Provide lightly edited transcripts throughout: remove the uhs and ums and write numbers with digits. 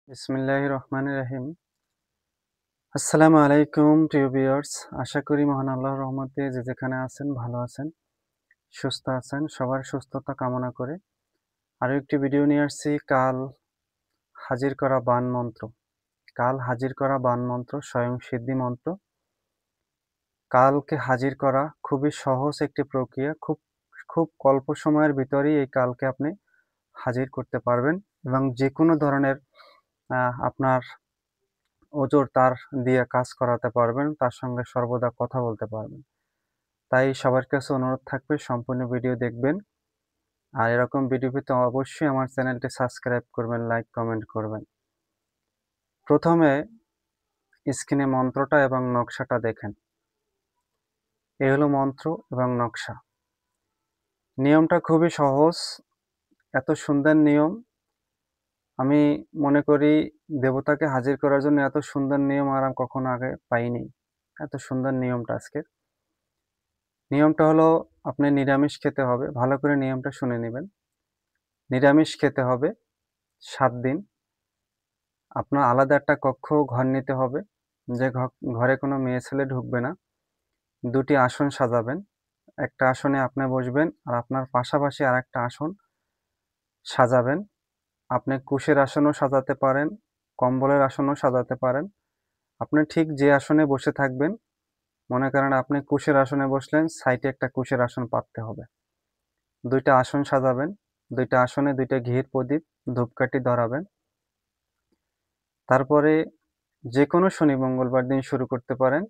বিসমিল্লাহির রহমানির রহিম। আসসালামু আলাইকুম প্রিয় ভিউয়ার্স। আশা করি মহান আল্লাহর রহমতে যে যেখানে আছেন ভালো আছেন, সুস্থ আছেন। সবার সুস্থতা কামনা করে আরো একটি ভিডিও নিয়ে আসছি। কাল হাজির করা বান মন্ত্র। কাল হাজির করা বান মন্ত্র স্বয়ং সিদ্ধি মন্ত্র। কালকে হাজির করা খুবই সহজ একটি প্রক্রিয়া। খুব খুব অল্প সময়ের ভিতরেই এই কালকে আপনি হাজির করতে পারবেন এবং যেকোনো ধরনের আপনার অজুর তার দিয়ে কাজ করাতে পারবেন, তার সঙ্গে সর্বদা কথা বলতে পারবেন। তাই সবার কাছে অনুরোধ থাকবে সম্পূর্ণ ভিডিও দেখবেন। আর এরকম ভিডিও পেতে অবশ্যই আমার চ্যানেলটি সাবস্ক্রাইব করবেন, লাইক, কমেন্ট করবেন। প্রথমে স্ক্রিনে মন্ত্রটা এবং নকশাটা দেখেন। এই হলো মন্ত্র এবং নকশা। নিয়মটা খুবই সহজ, এত সুন্দর নিয়ম। আমি মনে করি দেবতাকে হাজির করার জন্য এত সুন্দর নিয়ম আর কখনো আগে পাইনি। এত সুন্দর নিয়মটা আজকের। নিয়মটা হলো আপনি নিরামিষ খেতে হবে। ভালো করে নিয়মটা শুনে নেবেন। নিরামিষ খেতে হবে ৭ দিন। আপনার আলাদা একটা কক্ষ ঘর নিতে হবে। যে ঘরে কোনো মেয়ে ছেলে ঢুকবে না। ২ টি আসন সাজাবেন। একটা আসনে আপনি বসবেন আর আপনার পাশাপাশি আরেকটা আসন সাজাবেন। আপনি কুশের আসনও সাজাতে পারেন, কম্বলের আসনও সাজাতে পারেন। আপনি ঠিক যে আসনে বসে থাকবেন, মনে করেন আপনি কুশের আসনে বসলেন, সাইডে একটা কুশের আসন পাততে হবে। ২ টা আসন সাজাবেন। ২ টা আসনে ২ টা ঘিয়ের প্রদীপ, ধূপকাঠি ধরাবেন। তারপরে যেকোনো শনি মঙ্গলবার দিন শুরু করতে পারেন।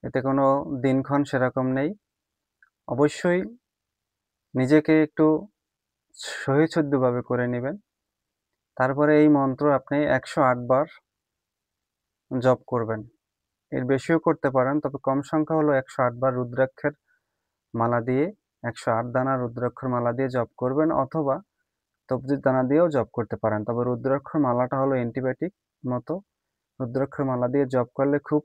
এতে কোনো দিনক্ষণ সেরকম নেই। অবশ্যই নিজেকে একটু সহিশুদ্ধভাবে করে নেবেন। তারপরে এই মন্ত্র আপনি ১০৮ বার জপ করবেন। এর বেশিও করতে পারেন, তবে কম সংখ্যা হলো ১০৮ বার রুদ্রাক্ষের মালা দিয়ে ১০৮ দানা রুদ্রাক্ষর মালা দিয়ে জপ করবেন, অথবা তবজির দানা দিয়েও জপ করতে পারেন। তবে রুদ্রাক্ষর মালাটা হলো অ্যান্টিবায়োটিক মতো। রুদ্রাক্ষর মালা দিয়ে জপ করলে খুব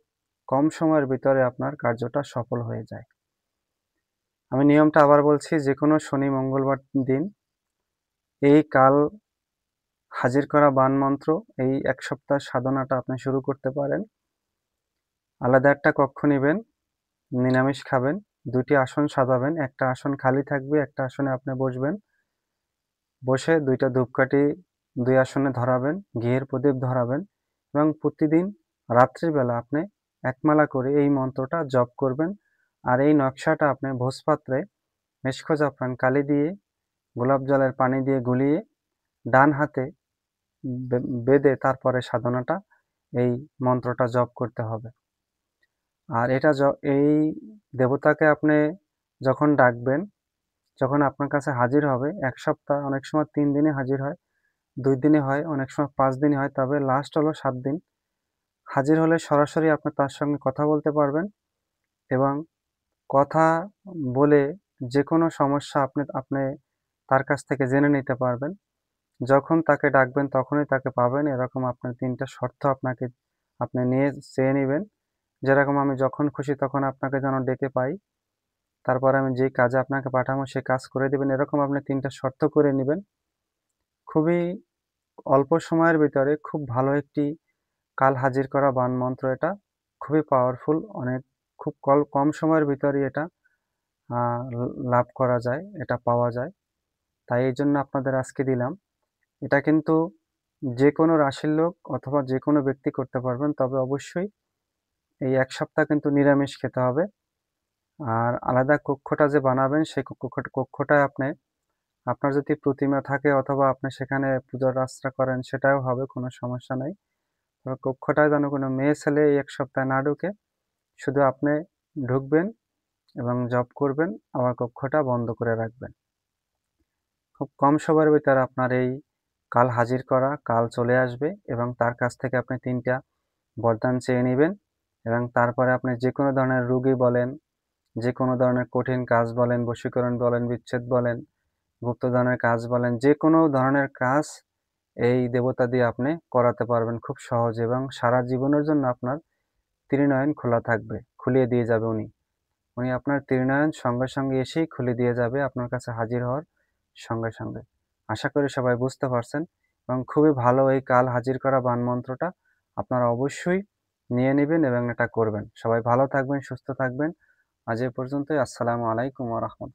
কম সময়ের ভিতরে আপনার কার্যটা সফল হয়ে যায়। আমি নিয়মটা আবার বলছি, যেকোনো শনি মঙ্গলবার দিন এই কাল হাজির করা বান মন্ত্র, এই ১ সপ্তাহ সাধনাটা আপনি শুরু করতে পারেন। আলাদা একটা কক্ষ নিবেন, নিরামিষ খাবেন, ২ টি আসন সাজাবেন, একটা আসন খালি থাকবে, একটা আসনে আপনি বসবেন। বসে ২ টা ধূপকাঠি ২ আসনে ধরাবেন, ঘিয়ের প্রদীপ ধরাবেন এবং প্রতিদিন রাত্রিবেলা আপনি একমালা করে এই মন্ত্রটা জপ করবেন। আর এই নকশাটা আপনি ভোজপাত্রে মেশকো জাফরান কালি দিয়ে গোলাপ জলের পানি দিয়ে গুলিয়ে ডান হাতে বেঁধে তারপরে সাধনাটা, এই মন্ত্রটা জপ করতে হবে। আর এটা এই দেবতাকে আপনি যখন ডাকবেন, যখন আপনার কাছে হাজির হবে ১ সপ্তাহ, অনেক সময় ৩ দিনে হাজির হয়, ২ দিনে হয়, অনেক সময় ৫ দিনে হয়, তবে লাস্ট হলো ৭ দিন। হাজির হলে সরাসরি আপনি তার সঙ্গে কথা বলতে পারবেন এবং কথা বলে যেকোনো সমস্যা আপনি আপনি তার কাছ থেকে জেনে নিতে পারবেন। যখন তাকে ডাকবেন তখনই তাকে পাবেন। এরকম আপনার ৩ টা শর্ত আপনি নিয়ে চেয়ে নিবেন। যেরকম আমি যখন খুশি তখন আপনাকে যেন ডেকে পাই। তারপরে আমি যেই কাজে আপনাকে পাঠাবো সে কাজ করে দিবেন। এরকম আপনি ৩ টা শর্ত করে নিবেন। খুবই অল্প সময়ের ভিতরে খুব ভালো একটি কাল হাজির করা বান মন্ত্র এটা। খুবই পাওয়ারফুল। অনেক খুব কম সময়ের ভিতরেই এটা আ লাভ করা যায়, এটা পাওয়া যায়। তাই এইজন্য আপনাদের আজকে দিলাম। এটা কিন্তু যেকোনো রাশির লোক অথবা যেকোনো ব্যক্তি করতে পারবেন। তবে অবশ্যই এই ১ সপ্তাহ কিন্তু নিরামিষ খেতে হবে। আর আলাদা কক্ষটা যে বানাবেন সেই কক্ষটায় আপনার যদি প্রতিমা থাকে অথবা আপনি সেখানে পূজা আর্চনা করেন সেটাও হবে, কোনো সমস্যা নাই। তবে কক্ষটায় যেন কোনো মেয়ে ছেলে এই ১ সপ্তাহে না ঢুকে। শুধু আপনি ঢুকবেন এবং জপ করবেন, আবার কক্ষটা বন্ধ করে রাখবেন। খুব কম সময়ের ভিতরে আপনার এই কাল হাজির করা, কাল চলে আসবে এবং তার কাছ থেকে আপনি ৩ টা বরদান চেয়ে নিবেন এবং তারপরে আপনি যেকোনো ধরনের রোগী বলেন, যেকোনো ধরনের কঠিন কাজ বলেন, বশীকরণ বলেন, বিচ্ছেদ বলেন, গুপ্তধনের কাজ বলেন, যেকোনো ধরনের কাজ এই দেবতা দিয়ে আপনি করাতে পারবেন খুব সহজে এবং সারা জীবনের জন্য আপনার ত্রিনয়ন খোলা থাকবে। খুলিয়ে দিয়ে যাবে উনি। উনি আপনার ত্রিনয়ন সঙ্গে, সঙ্গে এসেই খুলে দিয়ে যাবে আপনার কাছে হাজির হওয়ার সঙ্গে, সঙ্গে। আশা করি সবাই বুঝতে পারছেন এবং খুবই ভালো এই কাল হাজির করা বান মন্ত্রটা আপনারা অবশ্যই নিয়ে নিবেন এবং এটা করবেন। সবাই ভালো থাকবেন, সুস্থ থাকবেন। আজ এ পর্যন্তই। আসসালামু আলাইকুম ওয়া রাহমাতুল্লাহ।